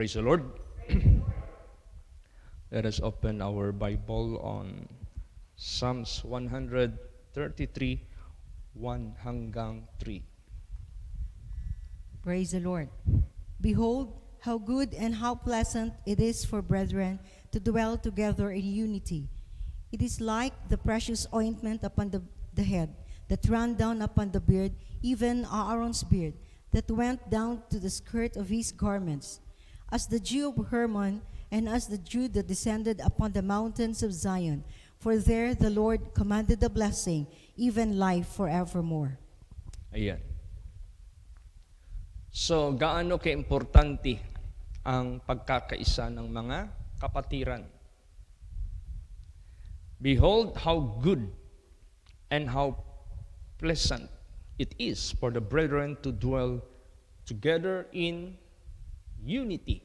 Praise the Lord. Let us open our Bible on Psalms 133, 1 hanggang 3. Praise the Lord. Behold, how good and how pleasant it is for brethren to dwell together in unity. It is like the precious ointment upon the head, that ran down upon the beard, even Aaron's beard, that went down to the skirt of his garments. As the dew of Hermon, and as the dew that descended upon the mountains of Zion. For there the Lord commanded the blessing, even life forevermore. Ayan. So, gaano ka-importante ang pagkakaisa ng mga kapatiran? Behold how good and how pleasant it is for the brethren to dwell together in unity.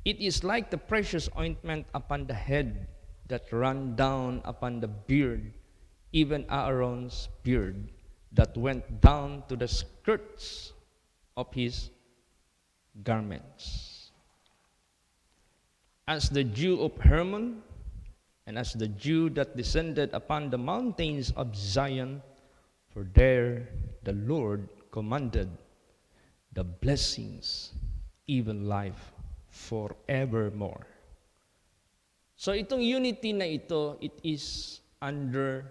It is like the precious ointment upon the head that ran down upon the beard, even Aaron's beard, that went down to the skirts of his garments. As the dew of Hermon, and as the dew that descended upon the mountains of Zion, for there the Lord commanded the blessings, even life forevermore. So itong unity na ito, it is under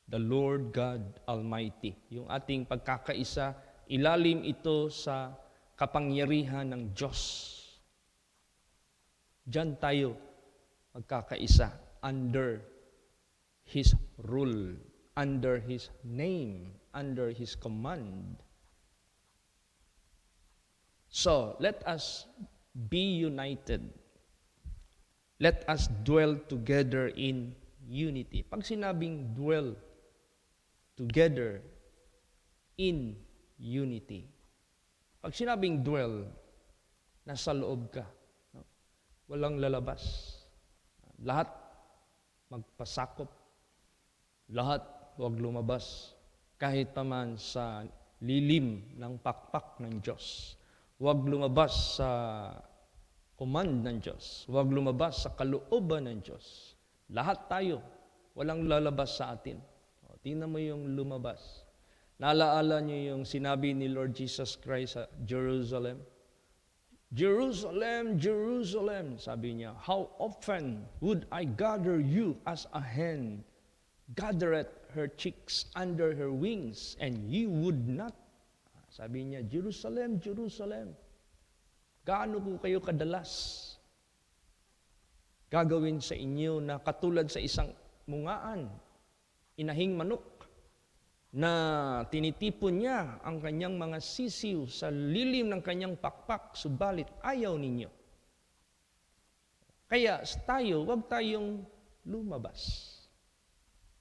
the Lord God Almighty. Yung ating pagkakaisa, ilalim ito sa kapangyarihan ng Diyos. Diyan tayo magkakaisa under His rule, under His name, under His command. So, let us be united. Let us dwell together in unity. Pag sinabing dwell together in unity, pag sinabing dwell, nasa loob ka. Walang lalabas. Lahat magpasakop. Lahat huwag lumabas. Kahit paman sa lilim ng pakpak ng Diyos. Huwag lumabas sa command ng Diyos. Huwag lumabas sa kalooban ng Diyos. Lahat tayo, walang lalabas sa atin. Tingnan mo yung lumabas. Naalaala niyo yung sinabi ni Lord Jesus Christ sa Jerusalem? Jerusalem, Jerusalem, sabi niya, how often would I gather you as a hen gathereth her chicks under her wings, and you would not. Sabi niya, Jerusalem, Jerusalem, gaano ko kayo kadalas gagawin sa inyo na katulad sa isang mungaan, inahing manok, na tinitipon niya ang kanyang mga sisiw sa lilim ng kanyang pakpak, subalit ayaw ninyo. Kaya tayo, wag tayong lumabas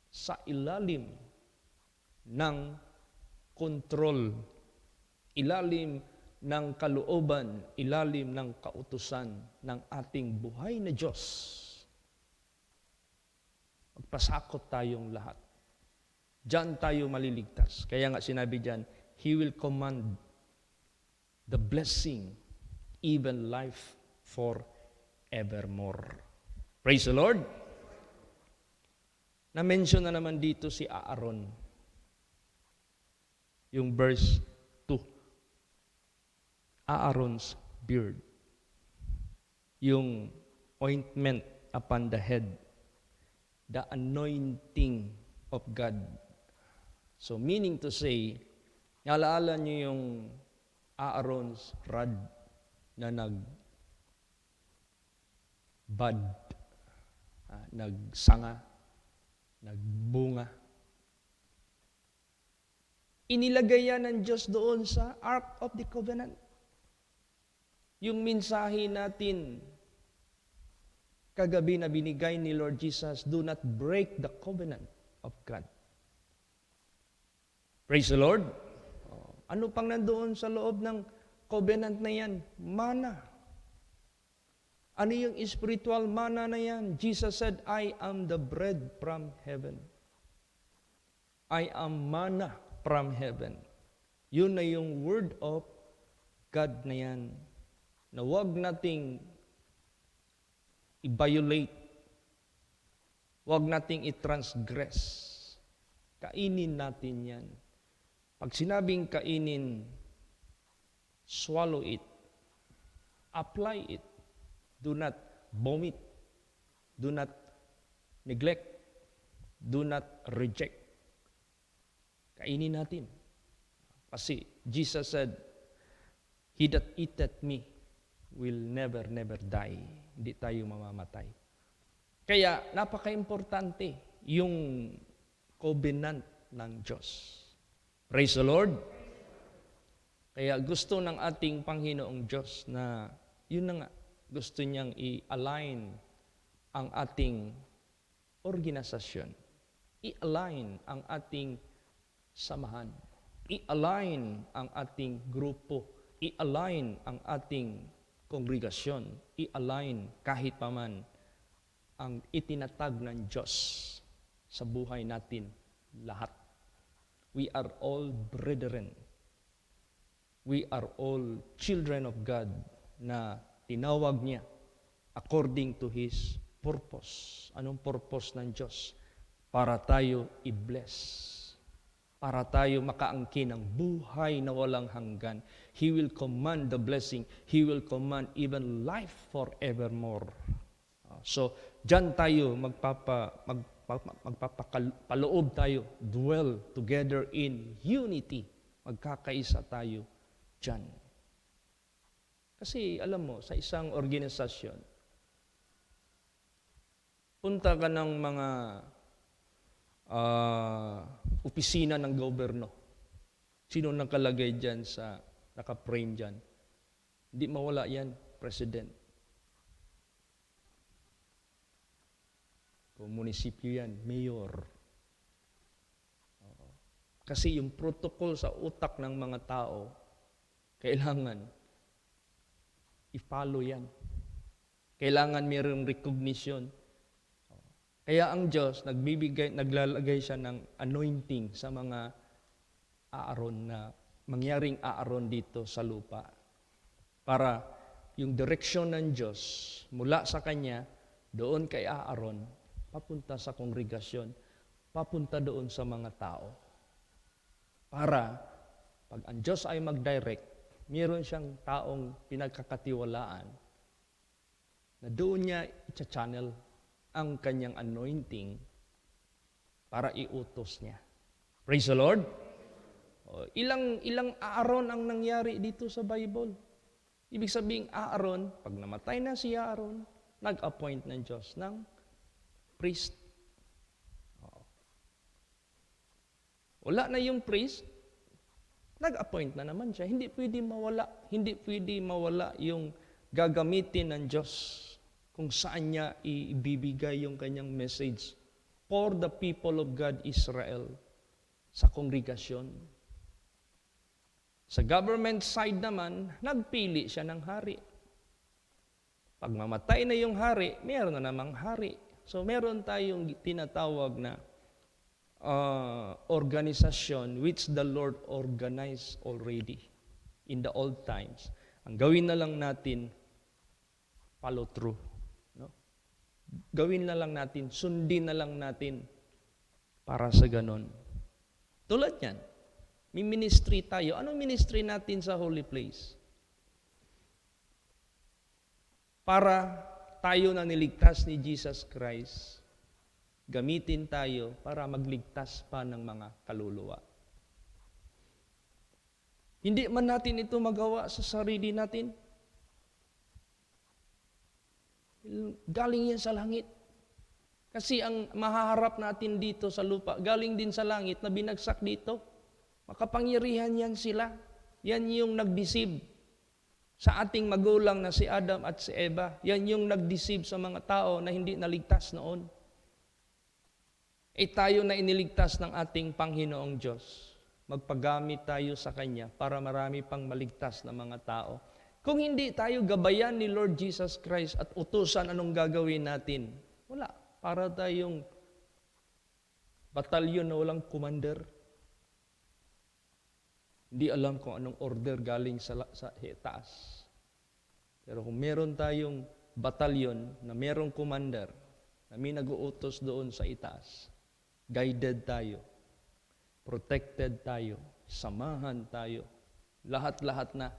sa ilalim ng kontrol, ilalim ng kalooban, ilalim ng kautusan ng ating buhay na Diyos. Magpasakot tayong lahat. Diyan tayo maliligtas. Kaya nga sinabi diyan, He will command the blessing, even life forevermore. Praise the Lord. Na-mention na naman dito si Aaron. Yung verse 2. Aaron's beard. Yung ointment upon the head. The anointing of God. So meaning to say, naalala niyo yung Aaron's rod na nagbud, nagsanga, nagbunga. Inilagay yan ng Diyos doon sa Ark of the Covenant. Yung mensahe natin kagabi na binigay ni Lord Jesus, do not break the covenant of God. Praise the Lord. Ano pang nandoon sa loob ng covenant na yan? Mana. Ano yung spiritual mana na yan? Jesus said, I am the bread from heaven. I am manna from heaven. Yun na yung word of God na yan, na huwag nating i-violate, huwag nating i-transgress. Kainin natin yan. Pag sinabing kainin, swallow it, apply it. Do not vomit. Do not neglect. Do not reject. Kainin natin. Kasi Jesus said, "He that eateth me will never die." Hindi tayo mamamatay. Kaya napaka-importante yung covenant ng Diyos. Praise the Lord. Kaya gusto ng ating Panginoong Diyos na yun na nga, gusto niyang i-align ang ating organisasyon. I-align ang ating samahan. I-align ang ating grupo. I-align ang ating kongregasyon. I-align kahit paman ang itinatag ng Diyos sa buhay natin lahat. We are all brethren. We are all children of God na tinawag niya according to His purpose. Anong purpose ng Diyos? Para tayo i-bless. Para tayo makaangkin ng buhay na walang hanggan. He will command the blessing. He will command even life forevermore. So, dyan tayo magpapaloob tayo. Dwell together in unity. Magkakaisa tayo dyan. Kasi alam mo, sa isang organisasyon, punta ka ng mga opisina ng gobyerno. Sino nakalagay dyan sa, naka-frame dyan? Hindi mawala yan, President. Kung munisipyo yan, mayor. Kasi yung protocol sa utak ng mga tao, kailangan i-follow yan. Kailangan mayroong recognition. Kaya ang Diyos, naglalagay siya ng anointing sa mga Aaron na mangyaring Aaron dito sa lupa. Para yung direksyon ng Diyos mula sa Kanya, doon kay Aaron, papunta sa kongregasyon, papunta doon sa mga tao. Para pag ang Diyos ay mag-direct, mayroon siyang taong pinagkakatiwalaan na doon niya i-channel ang kanyang anointing para iutos niya. Praise the Lord. Ilang Aaron ang nangyari dito sa Bible. Ibig sabihin, Aaron, pag namatay na si Aaron, nag-appoint ng Diyos ng priest. Wala na yung priest, nag-appoint na naman siya. Hindi pwede mawala yung gagamitin ng Diyos kung saan niya ibibigay yung kanyang message for the people of God, Israel, sa kongregasyon. Sa government side naman, nagpili siya ng hari. Pag mamatay na yung hari, meron na namang hari. So meron tayong tinatawag na organisasyon which the Lord organized already in the old times. Ang gawin na lang natin, follow through. No? Gawin na lang natin, sundin na lang natin para sa ganon. Tulad yan, may ministry tayo. Anong ministry natin sa holy place? Para tayo na niligtas ni Jesus Christ, gamitin tayo para magligtas pa ng mga kaluluwa. Hindi man natin ito magawa sa sarili natin. Galing yan sa langit. Kasi ang mahaharap natin dito sa lupa, galing din sa langit na binagsak dito. Makapangyarihan yan sila. Yan yung nag-deceive sa ating magulang na si Adam at si Eva. Yan yung nag-deceive sa mga tao na hindi naligtas noon. Tayo na iniligtas ng ating Panginoong Diyos. Magpagamit tayo sa Kanya para marami pang maligtas na mga tao. Kung hindi tayo gabayan ni Lord Jesus Christ at utusan anong gagawin natin, wala. Para tayong batalyon na walang commander. Hindi alam kung anong order galing sa taas. Pero kung meron tayong batalyon na merong commander na may nag-uutos doon sa itaas, guided tayo, protected tayo, samahan tayo, lahat-lahat na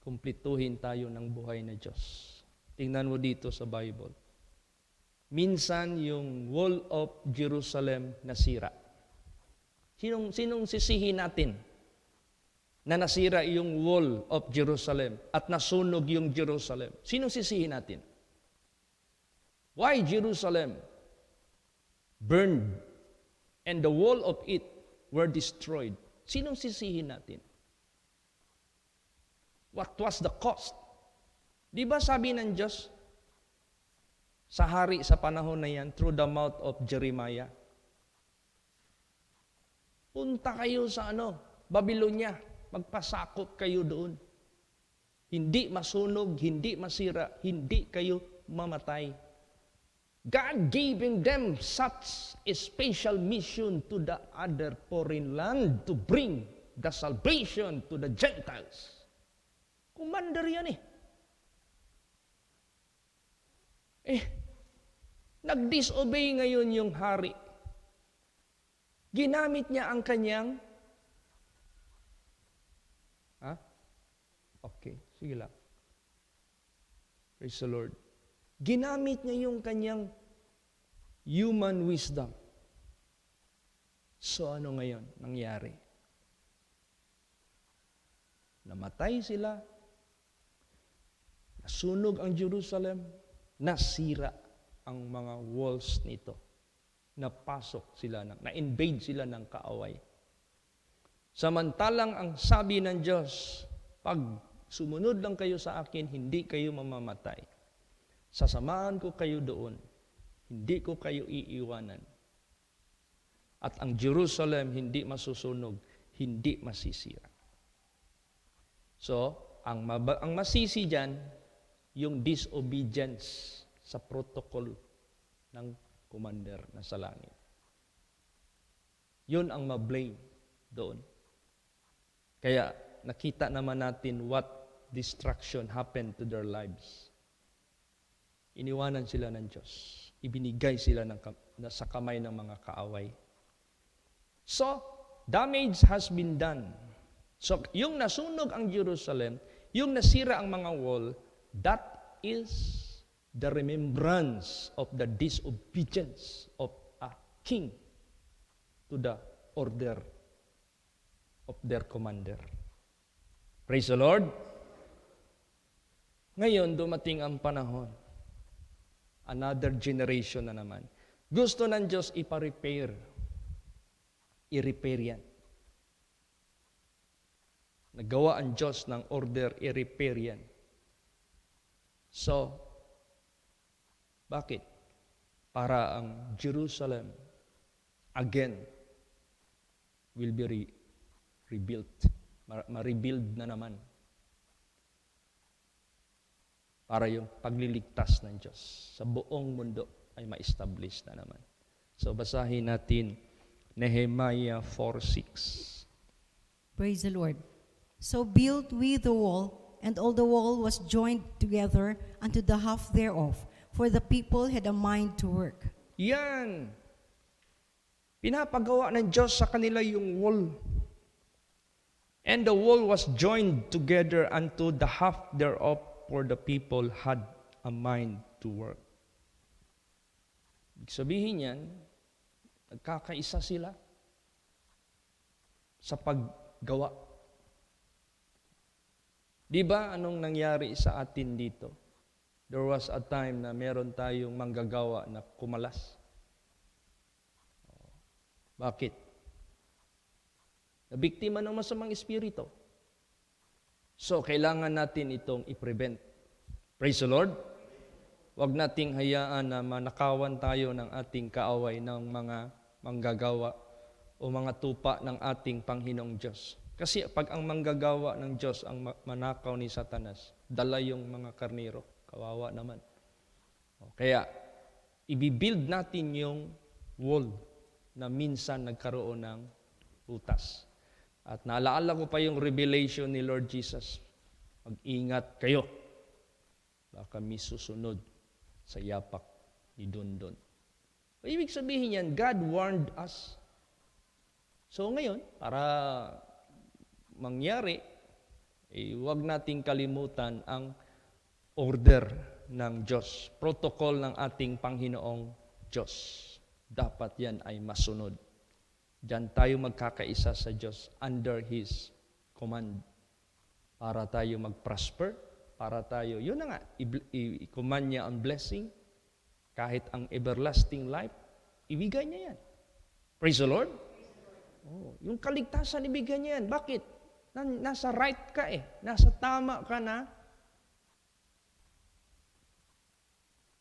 kumplituhin tayo ng buhay na Diyos. Tingnan mo dito sa Bible. Minsan yung wall of Jerusalem nasira. Sinong sisihin natin na nasira yung wall of Jerusalem at nasunog yung Jerusalem? Sinong sisihin natin? Why Jerusalem burned and the wall of it were destroyed? Sinong sisihin natin? What was the cost? Di ba sabi ng Diyos sa hari sa panahon na yan through the mouth of Jeremiah? Punta kayo sa Babylonia. Magpasakop kayo doon. Hindi masunog, hindi masira, hindi kayo mamatay. God giving them such a special mission to the other foreign land to bring the salvation to the Gentiles. Commander yan nag-disobey ngayon yung hari. Ginamit niya ang kanyang Okay, sige lang. Praise the Lord. Ginamit niya yung kanyang human wisdom. So ano ngayon nangyari? Namatay sila. Nasunog ang Jerusalem. Nasira ang mga walls nito. Napasok sila, na-invade sila ng kaaway. Samantalang ang sabi ng Diyos, pag sumunod lang kayo sa akin, hindi kayo mamamatay. Sasamahan ko kayo doon. Hindi ko kayo iiwanan. At ang Jerusalem hindi masusunog, hindi masisira. So, ang masisi dyan, yung disobedience sa protocol ng commander na sa langit. Yun ang ma-blame doon. Kaya nakita naman natin what destruction happened to their lives. Iniwanan sila ng Diyos. Ibinigay sila sa kamay ng mga kaaway. So, damage has been done. So, yung nasunog ang Jerusalem, yung nasira ang mga wall, that is the remembrance of the disobedience of a king to the order of their commander. Praise the Lord. Ngayon, dumating ang panahon. Another generation na naman. Gusto ng Diyos ipa-repair. I-repair yan. Nagawa ang Diyos ng order, i-repair yan. So, bakit? Para ang Jerusalem again will be rebuilt. Ma-rebuild na naman. Para yung pagliligtas ng Diyos sa buong mundo ay ma-establish na naman. So, basahin natin Nehemiah 4:6. Praise the Lord. So built we the wall, and all the wall was joined together unto the half thereof, for the people had a mind to work. Yan. Pinapagawa ng Diyos sa kanila yung wall. And the wall was joined together unto the half thereof, for the people had a mind to work. Ibig sabihin yan, nagkakaisa sila sa paggawa. Di ba anong nangyari sa atin dito? There was a time na meron tayong manggagawa na kumalas. Bakit? Nabiktima ng masamang espiritu. So, kailangan natin itong i-prevent. Praise the Lord. Huwag nating hayaan na manakawan tayo ng ating kaaway ng mga manggagawa o mga tupa ng ating Panginoong Diyos. Kasi pag ang manggagawa ng Diyos ang manakaw ni Satanas, dala yung mga karnero. Kawawa naman. Kaya, ibibuild natin yung wall na minsan nagkaroon ng butas. At naalala ko pa yung revelation ni Lord Jesus. Mag-ingat kayo. Baka may susunod sa yapak ni Dondon. Ibig sabihin yan, God warned us. So ngayon, para mangyari, huwag nating kalimutan ang order ng Diyos, protocol ng ating Panginoong Diyos. Dapat yan ay masunod. Diyan tayo magkakaisa sa Diyos under His command. Para tayo mag-prosper, para tayo, yun na nga, i-command niya ang blessing, kahit ang everlasting life, ibigay niya yan. Praise the Lord. Oh, yung kaligtasan, ibigay niya yan. Bakit? Nasa right ka eh. Nasa tama ka na.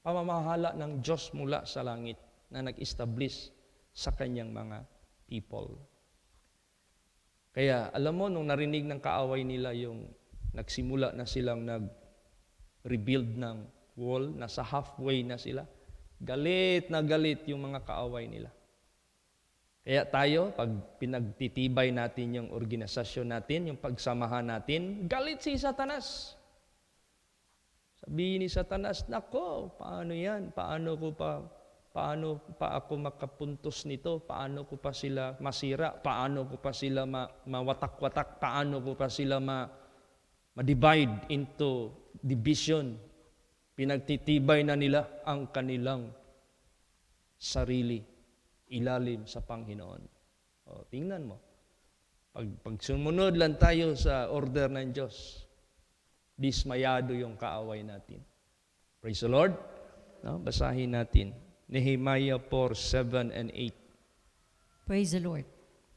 Pamamahala ng Diyos mula sa langit na nag-establish sa kanyang mga people. Kaya, alam mo, nung narinig ng kaaway nila yung nagsimula na silang nag-rebuild ng wall, nasa halfway na sila, galit na galit yung mga kaaway nila. Kaya tayo, pag pinagtitibay natin yung organisasyon natin, yung pagsamahan natin, galit si Satanas. Sabihin ni Satanas, nako, paano yan? Paano pa ako makapuntos nito? Paano ko pa sila masira? Paano ko pa sila mawatak-watak? Paano ko pa sila ma-divide into division? Pinagtitibay na nila ang kanilang sarili, ilalim sa Panginoon. O, tingnan mo. Pag sumunod lang tayo sa order ng Diyos, dismayado yung kaaway natin. Praise the Lord. No? Basahin natin. Nehemiah 4:7 and 8. Praise the Lord.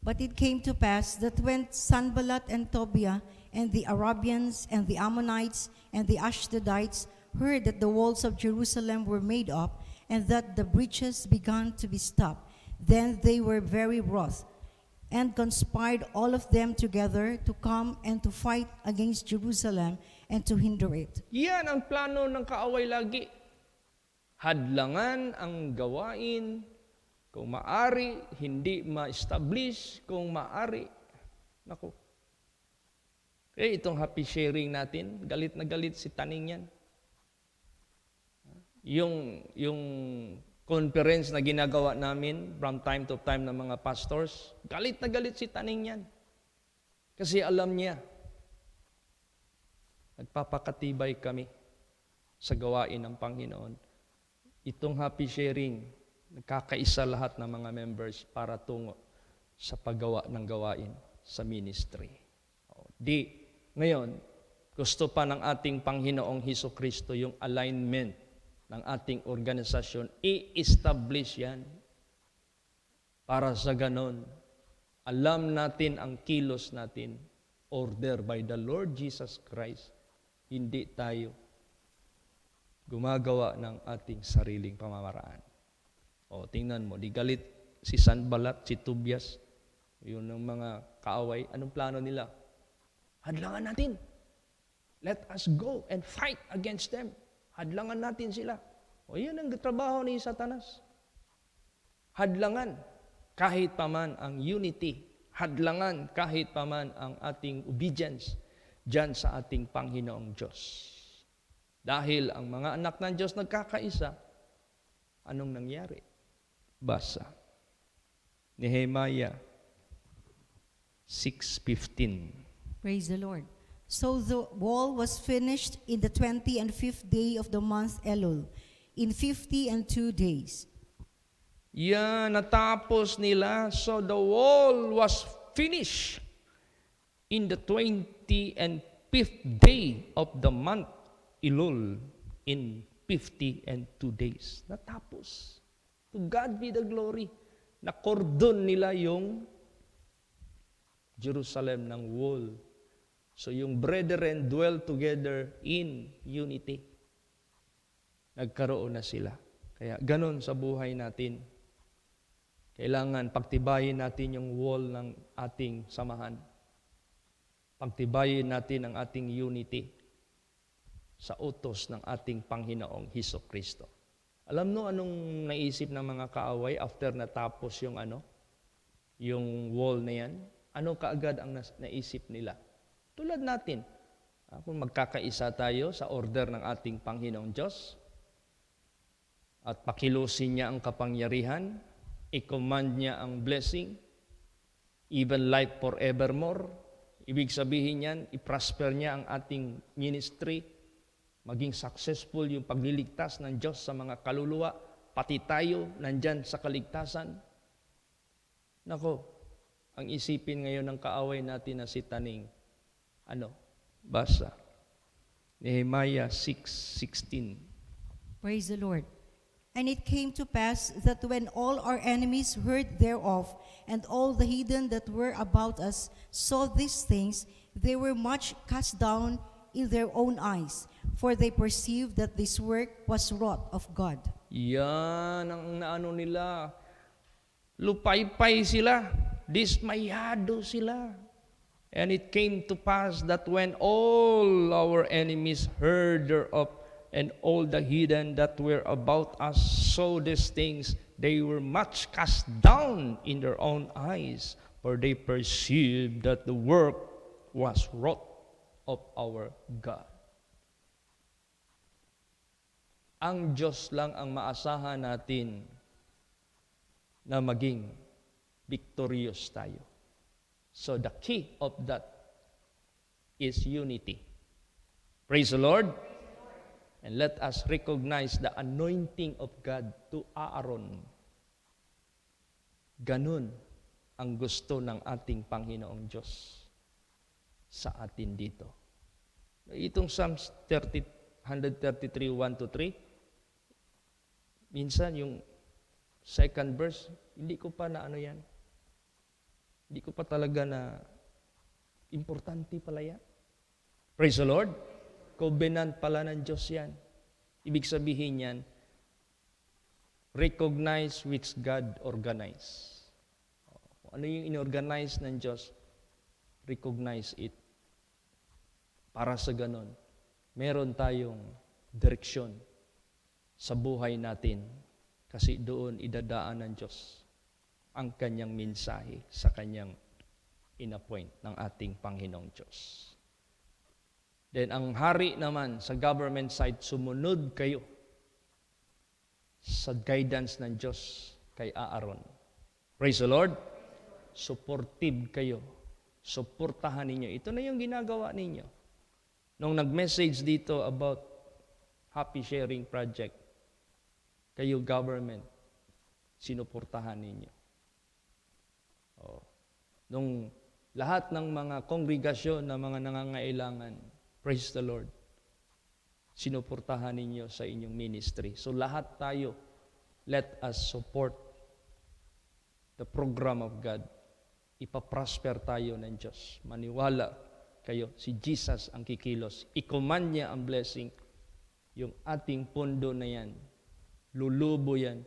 But it came to pass that when Sanballat and Tobiah and the Arabians and the Ammonites and the Ashdodites heard that the walls of Jerusalem were made up and that the breaches began to be stopped, then they were very wroth and conspired all of them together to come and to fight against Jerusalem and to hinder it. Yan ang plano ng kaaway lagi. Hadlangan ang gawain, kung maari, hindi ma-establish, kung maari. Naku. Kaya itong happy sharing natin, galit na galit si Taning yan. Yung conference na ginagawa namin from time to time ng mga pastors, galit na galit si Taning yan. Kasi alam niya, nagpapakatibay kami sa gawain ng Panginoon. Itong happy sharing, nagkakaisa lahat ng mga members para tungo sa paggawa ng gawain sa ministry. Ngayon, gusto pa ng ating Panginoong Hesukristo yung alignment ng ating organisasyon, i-establish yan. Para sa ganon, alam natin ang kilos natin, order by the Lord Jesus Christ. Hindi tayo gumagawa ng ating sariling pamamaraan. O, tingnan mo, di galit si Sanballat, si Tobias, yun ang mga kaaway. Anong plano nila? Hadlangan natin. Let us go and fight against them. Hadlangan natin sila. O, yun ang trabaho ni Satanas. Hadlangan kahit paman ang unity. Hadlangan kahit paman ang ating obedience dyan sa ating Panginoong Diyos. Dahil ang mga anak ng Diyos nagkakaisa, anong nangyari? Basa. Nehemiah 6:15. Praise the Lord. So the wall was finished in the 25th day of the month Elul, in 52 days. Yan, natapos nila. So the wall was finished in the 25th day of the month Elul, in 52 days. Natapos. To God be the glory. Nakordon nila yung Jerusalem ng wall. So yung brethren dwell together in unity. Nagkaroon na sila. Kaya ganon sa buhay natin. Kailangan pagtibayin natin yung wall ng ating samahan. Pagtibayin natin ang ating unity sa utos ng ating Panginoong Hesukristo. Alam mo anong naisip ng mga kaaway after natapos yung wall na yan? Ano kaagad ang naisip nila? Tulad natin, kung magkakaisa tayo sa order ng ating Panginoong Diyos at pakilusin niya ang kapangyarihan, i-command niya ang blessing, even life forevermore, ibig sabihin yan, i-prosper niya ang ating ministry, maging successful yung pagliligtas ng Diyos sa mga kaluluwa, pati tayo nandyan sa kaligtasan. Nako, ang isipin ngayon ng kaaway natin na si Taning, basa. Nehemiah 6:16. Praise the Lord. And it came to pass that when all our enemies heard thereof, and all the heathen that were about us saw these things, they were much cast down in their own eyes, for they perceived that this work was wrought of God. Yan ang naano nila. Lupaypay sila. Dismayado sila. And it came to pass that when all our enemies heard thereof, and all the heathen that were about us saw these things, they were much cast down in their own eyes, for they perceived that the work was wrought of our God. Ang Diyos lang ang maasahan natin na maging victorious tayo. So the key of that is unity. Praise the Lord. And let us recognize the anointing of God to Aaron. Ganun ang gusto ng ating Panginoong Diyos sa atin dito. Itong Psalms 133, 1-3, minsan yung second verse, hindi ko pa na yan. Hindi ko pa talaga na importante pala yan. Praise the Lord. Covenant pala ng Diyos yan. Ibig sabihin yan, recognize which God organize. Ano yung inorganize ng Diyos, recognize it. Para sa ganon, meron tayong direksyon sa buhay natin kasi doon idadaan ng Diyos ang kanyang mensahe sa kanyang inappoint ng ating Panginoong Diyos. Then ang hari naman sa government side, sumunod kayo sa guidance ng Diyos kay Aaron. Praise the Lord. Supportive kayo. Suportahan ninyo. Ito na yung ginagawa ninyo. Nung nag-message dito about Happy Sharing Project, kayo government, sinuportahan ninyo. Nung lahat ng mga kongregasyon na mga nangangailangan, praise the Lord, sinuportahan ninyo sa inyong ministry. So lahat tayo, let us support the program of God. Ipaprosper tayo ng Diyos. Maniwala kayo, si Jesus ang kikilos. I-command niya ang blessing. Yung ating pondo na yan, lulubo yan.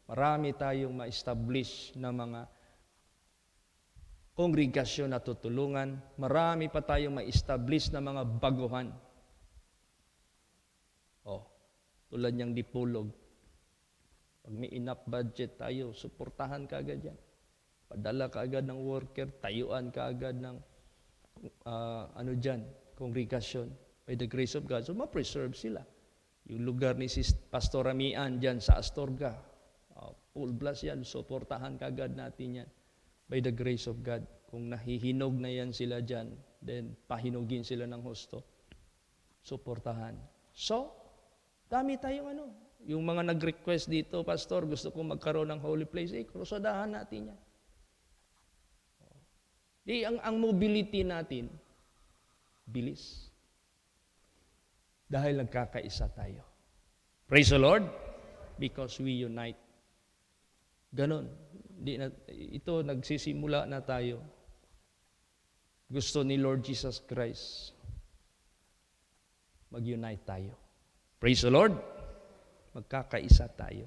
Marami tayong ma-establish na mga kongregasyon na tutulungan. Marami pa tayong ma-establish na mga baguhan. Tulad niyang Dipulog. Pag may enough budget tayo, suportahan ka agad yan. Padala ka agad ng worker, tayuan ka agad ng kongregasyon. By the grace of God. So ma-preserve sila. Yung lugar ni si Pastor Amian dyan sa Astorga, full blast yan, suportahan ka agad natin yan. By the grace of God. Kung nahihinog na yan sila dyan, then pahinugin sila ng husto. Suportahan. So, dami tayong yung mga nag-request dito, Pastor, gusto kong magkaroon ng holy place, krusadahan natin yan. Ang mobility natin, bilis. Dahil nagkakaisa tayo. Praise the Lord, because we unite. Ganon. Ito, nagsisimula na tayo. Gusto ni Lord Jesus Christ, mag-unite tayo. Praise the Lord. Magkakaisa tayo.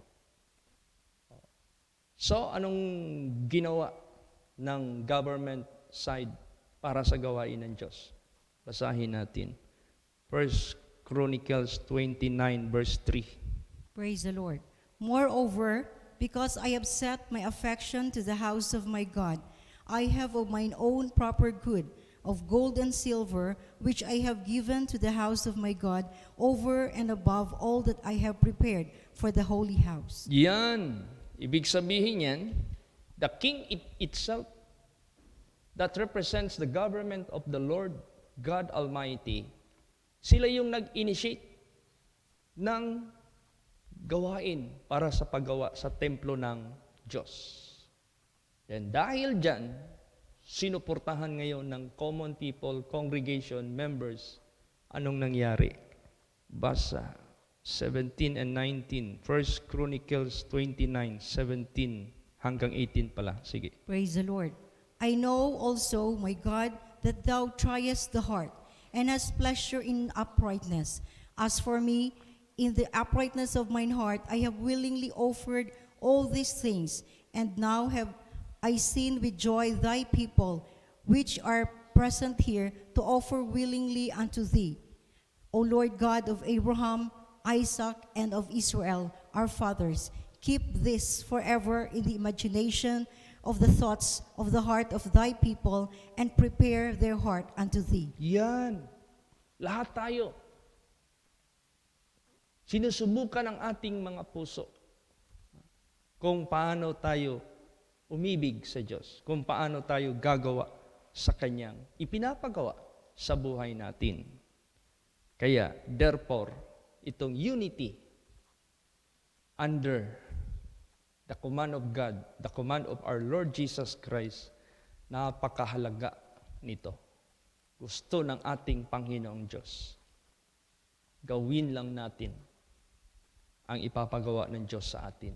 So, anong ginawa ng government side para sa gawain ng Diyos? Basahin natin. 1 Chronicles 29 verse 3. Praise the Lord. Moreover, because I have set my affection to the house of my God, I have of mine own proper good, of gold and silver, which I have given to the house of my God, over and above all that I have prepared for the holy house. Yan. Ibig sabihin yan, the king itself that represents the government of the Lord God Almighty, sila yung nag-initiate ng gawain para sa paggawa sa templo ng Diyos. And dahil dyan, sinuportahan ngayon ng common people, congregation, members, anong nangyari? Basa 17 and 19, 1 Chronicles 29, 17 hanggang 18 pala. Sige. Praise the Lord. I know also, my God, that thou triest the heart, and hast pleasure in uprightness. As for me, in the uprightness of mine heart, I have willingly offered all these things, and now have I seen with joy thy people, which are present here, to offer willingly unto thee. O Lord God of Abraham, Isaac, and of Israel, our fathers, keep this forever in the imagination of the thoughts of the heart of thy people, and prepare their heart unto thee. Yan. Lahat tayo. Sinusubukan ang ating mga puso kung paano tayo umibig sa Diyos, kung paano tayo gagawa sa Kanyang ipinapagawa sa buhay natin. Kaya, therefore, itong unity under the command of God, the command of our Lord Jesus Christ, napakahalaga nito. Gusto ng ating Panginoong Diyos. Gawin lang natin ang ipapagawa ng Diyos sa atin.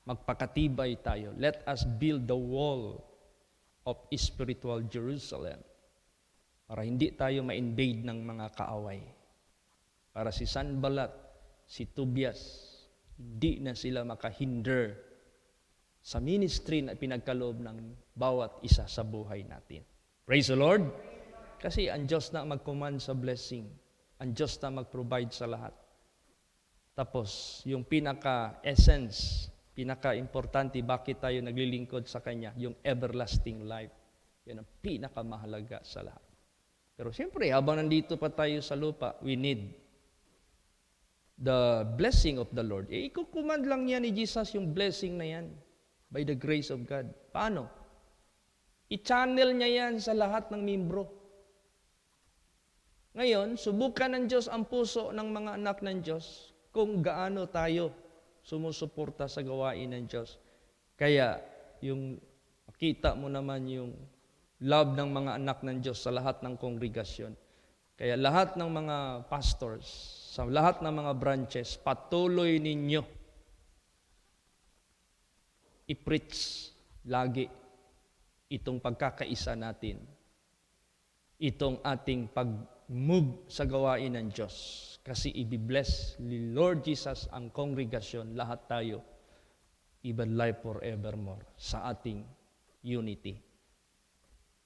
Magpakatibay tayo. Let us build the wall of spiritual Jerusalem para hindi tayo ma-invade ng mga kaaway. Para si Sanballat, si Tobias, hindi na sila makahinder sa ministry na pinagkaloob ng bawat isa sa buhay natin. Praise the Lord! Kasi ang Diyos na mag-command sa blessing. Ang Diyos na mag-provide sa lahat. Tapos, yung pinaka-essence, pinaka-importante, bakit tayo naglilingkod sa Kanya, yung everlasting life. Yan ang pinakamahalaga sa lahat. Pero siyempre, habang nandito pa tayo sa lupa, we need the blessing of the Lord. Ikukumand lang yan ni Jesus yung blessing na yan by the grace of God. Paano? I-channel niya yan sa lahat ng membro. Ngayon, subukan ng Diyos ang puso ng mga anak ng Diyos kung gaano tayo sumusuporta sa gawain ng Diyos. Kaya, yung makita mo naman yung love ng mga anak ng Diyos sa lahat ng kongregasyon. Kaya lahat ng mga pastors, sa lahat ng mga branches, patuloy ninyo i-preach lagi itong pagkakaisa natin. Itong ating pag-move sa gawain ng Diyos. Kasi i-bless ni Lord Jesus ang kongregasyon, lahat tayo, even life forevermore, sa ating unity.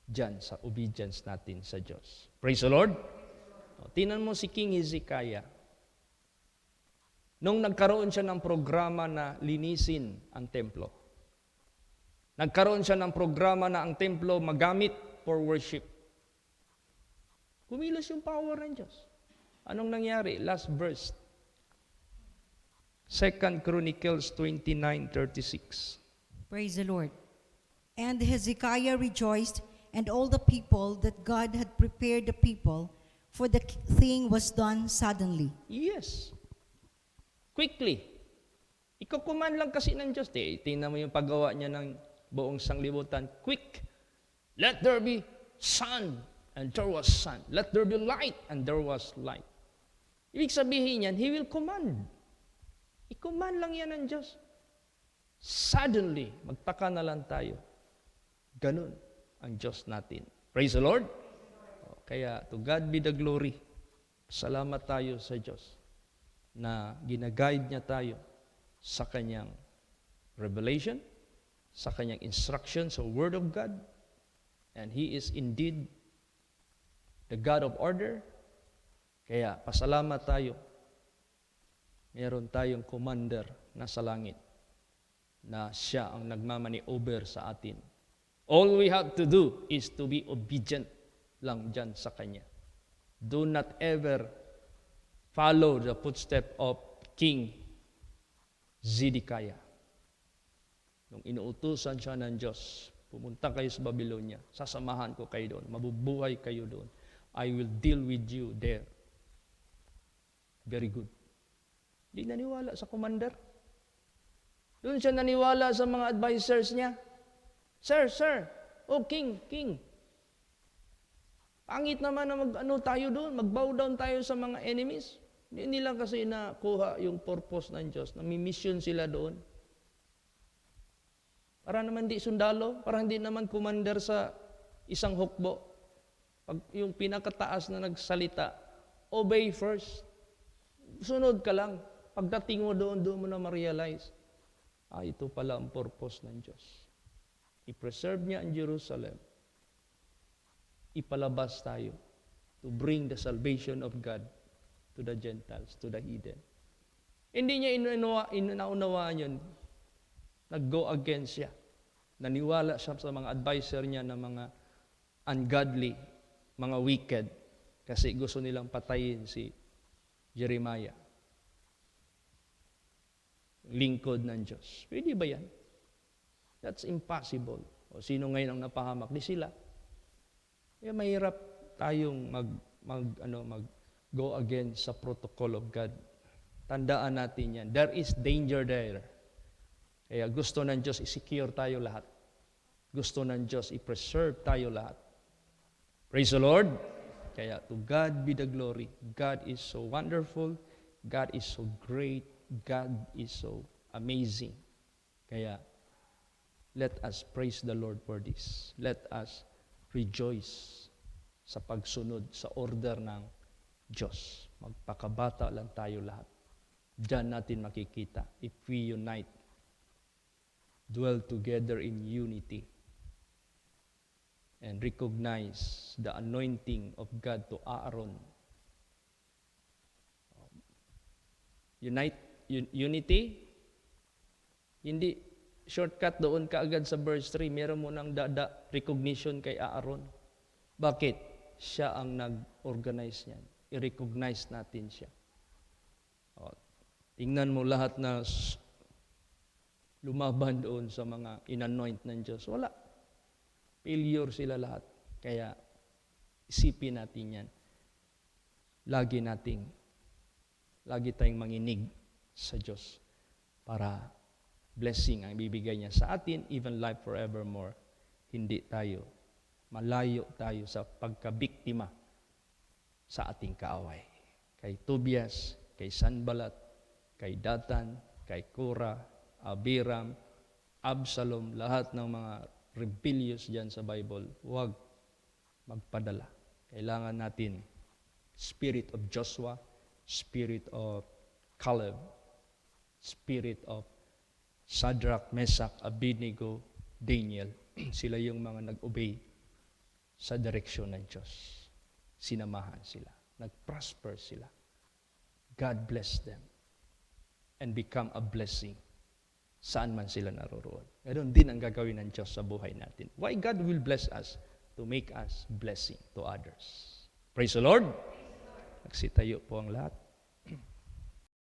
Diyan, sa obedience natin sa Diyos. Praise the Lord! Tingnan mo si King Hezekiah. Nung nagkaroon siya ng programa na linisin ang templo. Nagkaroon siya ng programa na ang templo magamit for worship. Kumilos yung power ng Diyos. Anong nangyari? Last verse. 2 Chronicles 29:36. Praise the Lord. And Hezekiah rejoiced, and all the people, that God had prepared the people, for the thing was done suddenly. Yes. Quickly. Ikukuman lang kasi ng Diyos. Tingnan mo yung paggawa niya ng buong sanglibutan. Quick. Let there be sun, and there was sun. Let there be light, and there was light. Ibig sabihin yan, He will command. I-command lang yan ng Diyos. Suddenly, magtaka na lang tayo. Ganun ang Diyos natin. Praise the Lord. Kaya, to God be the glory. Salamat tayo sa Diyos na ginaguide niya tayo sa Kanyang revelation, sa Kanyang instruction sa Word of God. And He is indeed the God of order. Kaya, pasalamat tayo. Meron tayong commander na sa langit na siya ang nagmamani-over sa atin All we have to do is to be obedient lang dyan sa Kanya. Do not ever follow the footstep of King Zedekiah. Nung inuutusan siya ng Diyos, pumunta kayo sa Babylonia, sasamahan ko kayo doon, mabubuhay kayo doon. I will deal with you there. Very good. Di naniwala sa commander. Doon siya naniwala sa mga advisors niya. Sir, oh king. Pangit naman na tayo doon, mag-bow down tayo sa mga enemies. Hindi nila kasi nakuha yung purpose ng Diyos, nami-mission sila doon. Para naman di sundalo, para hindi naman commander sa isang hukbo. Pag yung pinakataas na nagsalita, obey first. Sunod ka lang. Pagdating mo doon mo na ma-realize, ito pala ang purpose ng Diyos. I-preserve niya ang Jerusalem. Ipalabas tayo to bring the salvation of God to the Gentiles, to the heathen. Hindi niya inaunawaan yun. Nag-go against siya. Naniwala siya sa mga advisor niya na mga ungodly, mga wicked, kasi gusto nilang patayin si Jeremiah. Lingkod ng Diyos. Pwede ba yan? That's impossible. O sino ngayon ang napahamak? Di sila. Kaya mahirap tayong go against sa protocol of God. Tandaan natin yan. There is danger there. Kaya gusto ng Diyos i-secure tayo lahat. Gusto ng Diyos i-preserve tayo lahat. Praise the Lord. Kaya to God be the glory. God is so wonderful. God is so great. God is so amazing. Kaya let us praise the Lord for this. Let us rejoice sa pagsunod sa order ng Diyos. Magpakabata lang tayo lahat. Diyan natin makikita if we unite, dwell together in unity, and recognize the anointing of God to Aaron. Unity, hindi shortcut doon ka agad sa verse 3. Meron mo nang recognition kay Aaron. Bakit? Siya ang nag-organize niyan. I-recognize natin siya. Tingnan mo lahat na lumaban doon sa mga inanoint ng Diyos. Wala. Failure sila lahat. Kaya isipin natin yan. Lagi tayong manginig sa Diyos para blessing ang ibibigay niya sa atin, even life forevermore. Malayo tayo sa pagkabiktima sa ating kaaway. Kay Tobias, kay Sanballat, kay Datan, kay Korah, Abiram, Absalom, lahat ng mga rebellious dyan sa Bible, huwag magpadala. Kailangan natin spirit of Joshua, spirit of Caleb, spirit of Shadrach, Meshach, Abednego, Daniel. Sila yung mga nag-obey sa direksyon ng Diyos. Sinamahan sila. Nag-prosper sila. God bless them and become a blessing saan man sila naroroon. Ganon din ang gagawin ng Diyos sa buhay natin. Why God will bless us? To make us blessing to others. Praise the Lord! Nagsitayo po ang lahat.